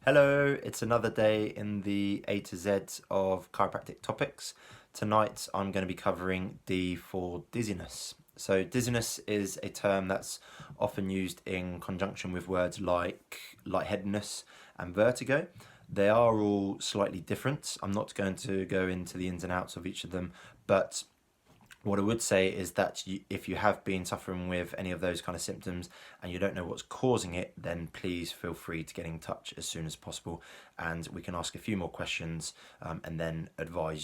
Hello, it's another day in the A to Z of chiropractic topics. Tonight I'm going to be covering D for dizziness. So dizziness is a term that's often used in conjunction with words like lightheadedness and vertigo. They are all slightly different. I'm not going to go into the ins and outs of each of them, but what I would say is that if you have been suffering with any of those kind of symptoms and you don't know what's causing it, then please feel free to get in touch as soon as possible, and we can ask a few more questions and then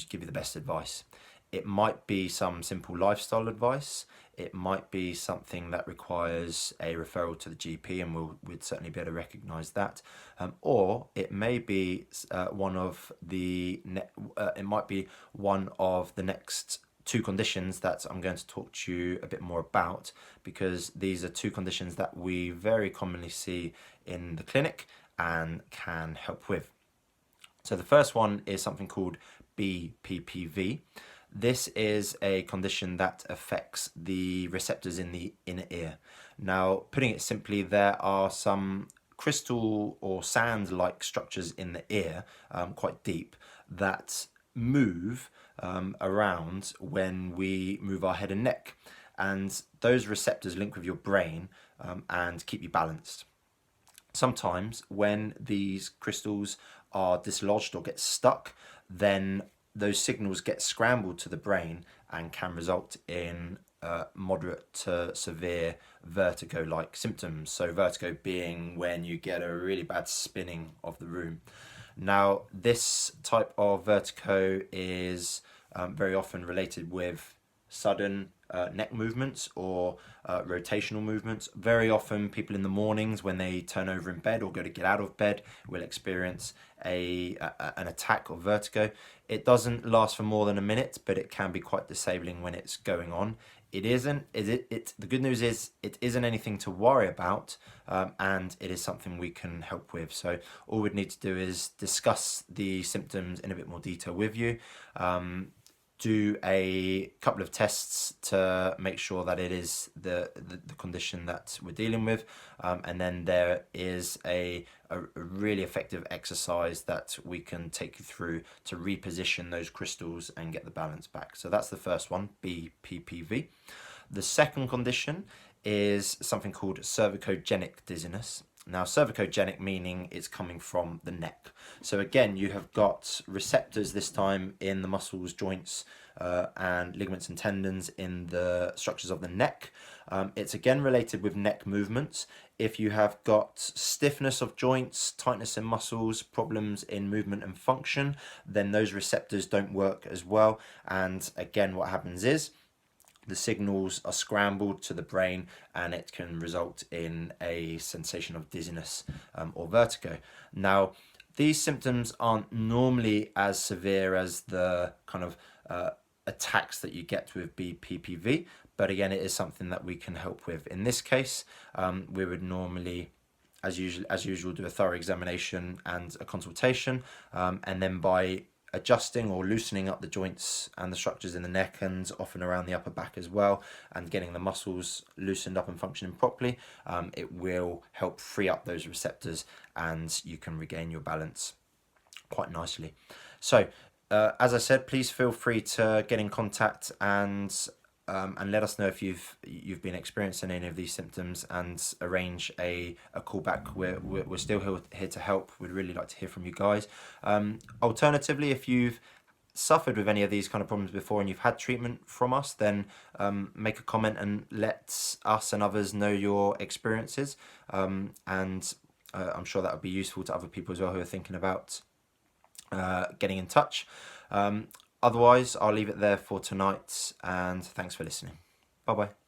give you the best advice. It might be some simple lifestyle advice. It might be something that requires a referral to the GP, and we'd certainly be able to recognise that. Or it may be it might be one of the next two conditions that I'm going to talk to you a bit more about, because these are two conditions that we very commonly see in the clinic and can help with. So the first one is something called BPPV. This is a condition that affects the receptors in the inner ear. Now, putting it simply, there are some crystal or sand-like structures in the ear, quite deep, that move around when we move our head and neck, and those receptors link with your brain and keep you balanced. Sometimes when these crystals are dislodged or get stuck, then those signals get scrambled to the brain and can result in moderate to severe vertigo-like symptoms. So vertigo being when you get a really bad spinning of the room. Now, this type of vertigo is very often related with sudden neck movements or rotational movements. Very often people in the mornings when they turn over in bed or go to get out of bed will experience an attack of vertigo. It doesn't last for more than a minute, but it can be quite disabling when it's going on. The good news is it isn't anything to worry about, and it is something we can help with. So all we'd need to do is discuss the symptoms in a bit more detail with you, do a couple of tests to make sure that it is the condition that we're dealing with, and then there is a really effective exercise that we can take you through to reposition those crystals and get the balance back. So that's the first one, BPPV. The second condition is something called cervico-genic dizziness. Now, cervico-genic meaning it's coming from the neck. So again, you have got receptors this time in the muscles, joints, and ligaments and tendons in the structures of the neck. It's again related with neck movements. If you have got stiffness of joints, tightness in muscles, problems in movement and function, then those receptors don't work as well. And again, what happens is the signals are scrambled to the brain, and it can result in a sensation of dizziness or vertigo. Now, these symptoms aren't normally as severe as the kind of attacks that you get with BPPV, but again, it is something that we can help with. In this case, we would normally, as usual, do a thorough examination and a consultation, and then by adjusting or loosening up the joints and the structures in the neck and often around the upper back as well, and getting the muscles loosened up and functioning properly, it will help free up those receptors and you can regain your balance quite nicely. So as I said, please feel free to get in contact and let us know if you've been experiencing any of these symptoms, and arrange a call back. We're still here to help. We'd really like to hear from you guys. Alternatively, if you've suffered with any of these kind of problems before and you've had treatment from us, then make a comment and let us and others know your experiences. And I'm sure that would be useful to other people as well who are thinking about getting in touch. Otherwise, I'll leave it there for tonight, and thanks for listening. Bye bye.